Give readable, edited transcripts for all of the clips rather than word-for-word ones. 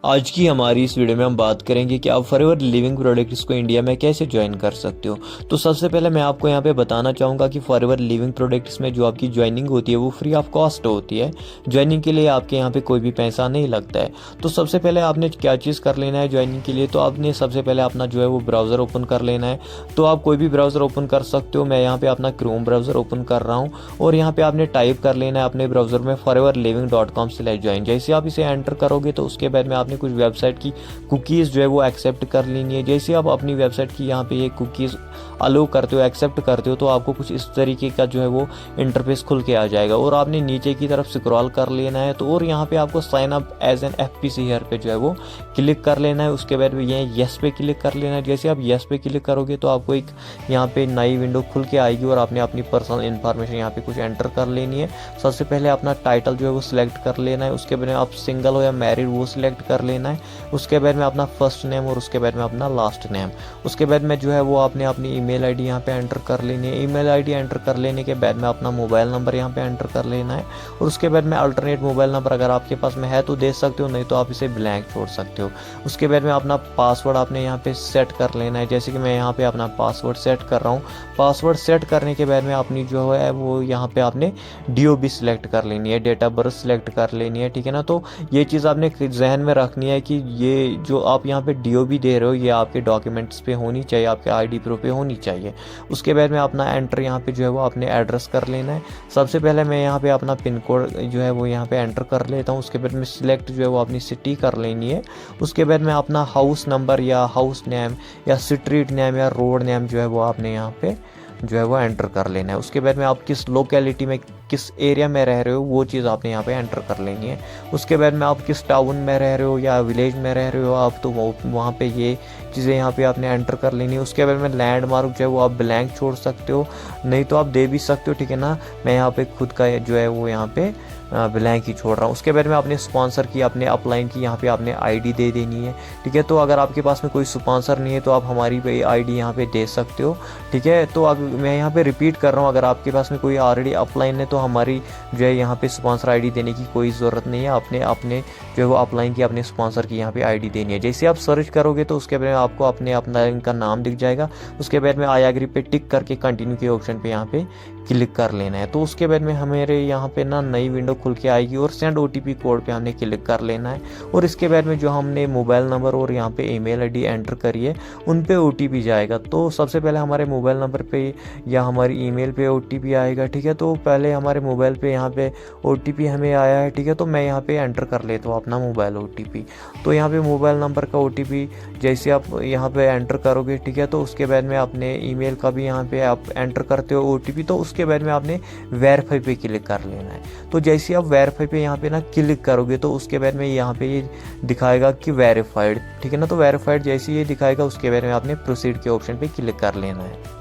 आज की हमारी इस वीडियो में हम बात करेंगे कि आप फॉरएवर लिविंग प्रोडक्ट्स को इंडिया में कैसे ज्वाइन कर सकते हो। तो सबसे पहले मैं आपको यहाँ पे बताना चाहूँगा कि फॉरएवर लिविंग प्रोडक्ट्स में जो आपकी ज्वाइनिंग होती है वो फ्री ऑफ कॉस्ट होती है। ज्वाइनिंग के लिए आपके यहाँ पे कोई भी पैसा नहीं लगता है। तो सबसे पहले आपने क्या चीज़ कर लेना है ज्वाइनिंग के लिए, तो आपने सबसे पहले अपना जो है वो ब्राउज़र ओपन कर लेना है। तो आप कोई भी ब्राउज़र ओपन कर सकते हो। मैं यहाँ पे अपना क्रोम ब्राउज़र ओपन कर रहा हूँ और यहाँ पे आपने टाइप कर लेना है अपने ब्राउज़र में foreverliving.com/join। जैसे आप इसे एंटर करोगे तो उसके बाद में आपने कुछ वेबसाइट की कुकीज़ जो है वो एक्सेप्ट कर लेनी है। जैसे आप अपनी वेबसाइट की यहाँ पे ये कुकीज़ अलो करते हो, एक्सेप्ट करते हो, तो आपको कुछ इस तरीके का जो है वो इंटरफेस खुल के आ जाएगा और आपने नीचे की तरफ स्क्रॉल कर लेना है। तो और यहाँ पे आपको sign up as an FPC here पे जो है वो क्लिक कर लेना है। उसके बाद ये येस पे क्लिक कर लेना है। जैसे आप येस पे क्लिक करोगे तो आपको एक यहाँ पे नई विंडो खुल के आएगी और आपने अपनी पर्सनल इन्फॉर्मेशन यहाँ पे कुछ एंटर कर लेनी है। सबसे पहले अपना टाइटल जो है वो सिलेक्ट कर लेना है। उसके बाद में आप सिंगल हो या मैरिड वो सिलेक्ट कर लेना है। उसके बाद में अपना फर्स्ट नेम और उसके बाद में अपना लास्ट नेम। उसके बाद में जो है वो आपने अपनी ईमेल आईडी यहाँ पे एंटर कर लेनी है। ईमेल आईडी एंटर कर लेने के बाद में अपना मोबाइल नंबर यहाँ पे एंटर कर लेना है और उसके बाद में अल्टरनेट मोबाइल नंबर अगर आपके पास में है तो दे सकते हो, नहीं तो आप इसे ब्लैंक छोड़ सकते हो। उसके बाद में अपना पासवर्ड आपने यहाँ पे सेट कर लेना है। जैसे कि मैं यहाँ पे अपना पासवर्ड सेट कर रहा हूँ। पासवर्ड सेट करने के बाद में अपनी जो है वो यहाँ पे आपने DOB सिलेक्ट कर लेनी है, डेट ऑफ बर्थ सिलेक्ट कर लेनी है, ठीक है ना। तो ये चीज़ आपने जहन में रखनी है कि ये जो आप यहाँ पे DOB दे रहे हो ये आपके डॉक्यूमेंट्स पे होनी चाहिए, आपके ID प्रूफ पे होनी चाहिए। उसके बाद में अपना एंटर यहाँ पे जो है वो आपने एड्रेस कर लेना है। सबसे पहले मैं यहाँ पे अपना पिन कोड जो है वो यहाँ पे एंटर कर लेता हूँ। उसके बाद में सिलेक्ट जो है वो अपनी सिटी कर लेनी है। उसके बाद में अपना हाउस नंबर या हाउस नेम या स्ट्रीट नेम या रोड नेम जो है वो आपने यहाँ पे जो है वो एंटर कर लेना है। उसके बाद में आप किस लोकेलिटी में किस एरिया में रह रहे हो वो चीज़ आपने यहाँ पे एंटर कर लेनी है। उसके बाद में आप किस टाउन में रह रहे हो या विलेज में रह रहे हो आप, तो वहाँ पे ये चीज़ें यहाँ पे आपने एंटर कर लेनी है। उसके बाद में लैंडमार्क जो है वो आप ब्लैंक छोड़ सकते हो, नहीं तो आप दे भी सकते हो, ठीक है ना। मैं यहाँ पे खुद का जो है वो यहाँ पे ब्लैंक ही छोड़ रहा हूँ। उसके बाद में आपने स्पॉन्सर की अपने अपलाइन की यहाँ पे आपने ID दे देनी है, ठीक है। तो अगर आपके पास में कोई स्पॉन्सर नहीं है तो आप हमारी ID यहाँ पे दे सकते हो, ठीक है। तो मैं यहाँ पे रिपीट कर रहा हूँ, अगर आपके पास में कोई ऑलरेडी अपलाइन है तो हमारी जो है यहाँ पे स्पॉन्सर ID देने की कोई ज़रूरत नहीं है। अपने जो है वो अपलाइन की अपने स्पॉन्सर की यहाँ पे ID देनी है। जैसे आप सर्च करोगे तो उसके बाद में आपको अपने अपलाइन का नाम दिख जाएगा। उसके बाद में आई एग्री पे टिक करके कंटिन्यू के ऑप्शन पे यहाँ पे क्लिक कर लेना है। तो उसके बाद में हमारे यहाँ पे ना नई विंडो खुल के आएगी और सेंड OTP कोड पे हमने क्लिक कर लेना है और इसके बाद में जो हमने मोबाइल नंबर और यहाँ पे ईमेल ID एंटर करी है उन पे OTP जाएगा। तो सबसे पहले हमारे मोबाइल नंबर पे या हमारी ईमेल पे OTP आएगा, ठीक है। तो पहले हमारे मोबाइल पे यहाँ पे OTP हमें आया है, ठीक है। तो मैं यहाँ पे एंटर कर लेता हूँ अपना मोबाइल OTP। तो यहाँ पे मोबाइल नंबर का OTP जैसे आप यहाँ पे एंटर करोगे, ठीक है, तो उसके बाद में अपने ईमेल का भी यहाँ पे आप एंटर करते हो OTP। तो उसके बाद में आपने वेरीफाई पे क्लिक कर लेना है। तो जैसे आप वेरीफाई पे यहाँ पे ना क्लिक करोगे तो उसके बाद में यहाँ पे ये दिखाएगा कि वेरीफाइड, ठीक है ना। तो वेरीफाइड जैसे ये दिखाएगा उसके बाद में आपने प्रोसीड के ऑप्शन पे क्लिक कर लेना है।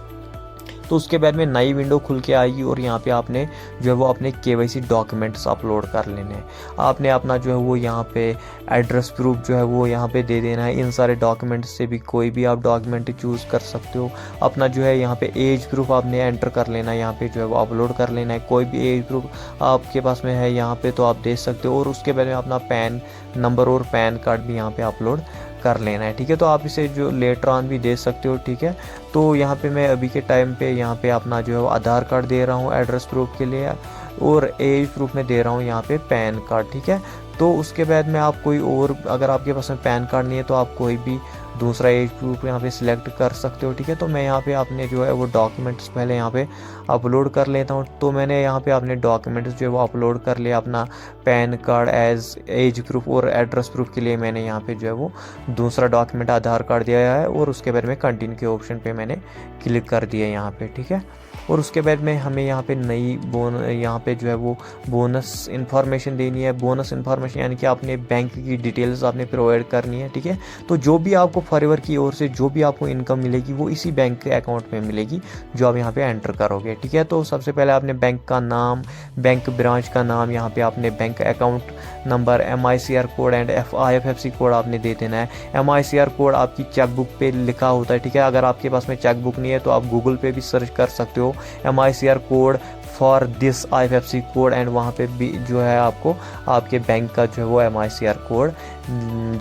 तो उसके बाद में नई विंडो खुल के आएगी और यहाँ पे आपने जो है वो अपने KYC डॉक्यूमेंट्स अपलोड कर लेने हैं। आपने अपना जो है वो यहाँ पे एड्रेस प्रूफ जो है वो यहाँ पे दे देना है। इन सारे डॉक्यूमेंट्स से भी कोई भी आप डॉक्यूमेंट चूज़ कर सकते हो। अपना जो है यहाँ पे एज प्रूफ आपने एंटर कर लेना है, यहाँ पे जो है वो अपलोड कर लेना है। कोई भी एज प्रूफ आपके पास में है यहाँ पे तो आप दे सकते हो और उसके बाद में अपना पैन नंबर और पैन कार्ड भी यहाँ पे अपलोड कर लेना है, ठीक है। तो आप इसे जो लेटर ऑन भी दे सकते हो, ठीक है। तो यहाँ पे मैं अभी के टाइम पे यहाँ पे अपना जो है वो आधार कार्ड दे रहा हूँ एड्रेस प्रूफ के लिए और एज प्रूफ में दे रहा हूँ यहाँ पे पैन कार्ड, ठीक है। तो उसके बाद में आप कोई और अगर आपके पास में पैन कार्ड नहीं है तो आप कोई भी दूसरा एज प्रूफ यहाँ पे सिलेक्ट कर सकते हो, ठीक है। तो मैं यहाँ पे आपने जो है वो डॉक्यूमेंट्स पहले यहाँ पे अपलोड कर लेता हूँ। तो मैंने यहाँ पे अपने डॉक्यूमेंट्स जो है वो अपलोड कर लिया। अपना PAN card as age proof और एड्रेस प्रूफ के लिए मैंने यहाँ पे जो है वो दूसरा डॉक्यूमेंट आधार कार्ड दिया है और उसके बाद में कंटिन्यू के ऑप्शन पे मैंने क्लिक कर दिया यहाँ पे, ठीक है। और उसके बाद में हमें यहाँ पे नई यहाँ पे जो है वो बोनस इन्फॉर्मेशन देनी है। बोनस इन्फॉर्मेशन यानी कि आपने बैंक की डिटेल्स आपने प्रोवाइड करनी है, ठीक है। तो जो भी आपको फॉरएवर की ओर से जो भी आपको इनकम मिलेगी वो इसी बैंक के अकाउंट में मिलेगी जो आप यहाँ पे एंटर करोगे, ठीक है। तो सबसे पहले आपने बैंक का नाम, बैंक ब्रांच का नाम, यहाँ पे आपने bank account number, MICR code and IFSC code आपने दे देना है। MICR कोड आपकी चेकबुक पे लिखा होता है, ठीक है। अगर आपके पास में चेकबुक नहीं है तो आप गूगल पे भी सर्च कर सकते हो MICR code for this IFSC code, and वहाँ पे भी जो है आपको आपके बैंक का जो है वो MICR कोड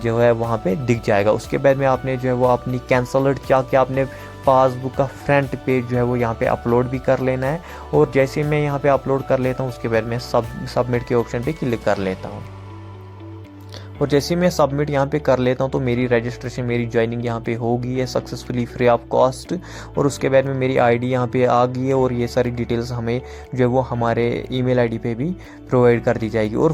जो है वहाँ पे दिख जाएगा। उसके बाद में आपने जो है वो अपनी कैंसल्ड क्या आपने पासबुक का फ्रंट पेज जो है वो यहाँ पे अपलोड भी कर लेना है। और जैसे मैं यहाँ पे अपलोड कर लेता हूँ उसके बाद मैं सबमिट के ऑप्शन पे क्लिक कर लेता हूँ। और जैसे मैं सबमिट यहाँ पे कर लेता हूँ तो मेरी रजिस्ट्रेशन, मेरी ज्वाइनिंग यहाँ पे हो गई है सक्सेसफुली फ्री ऑफ कॉस्ट। और उसके बाद में मेरी आईडी यहाँ पे आ गई है और ये सारी डिटेल्स हमें जो है वो हमारे ईमेल आईडी पे भी प्रोवाइड कर दी जाएगी। और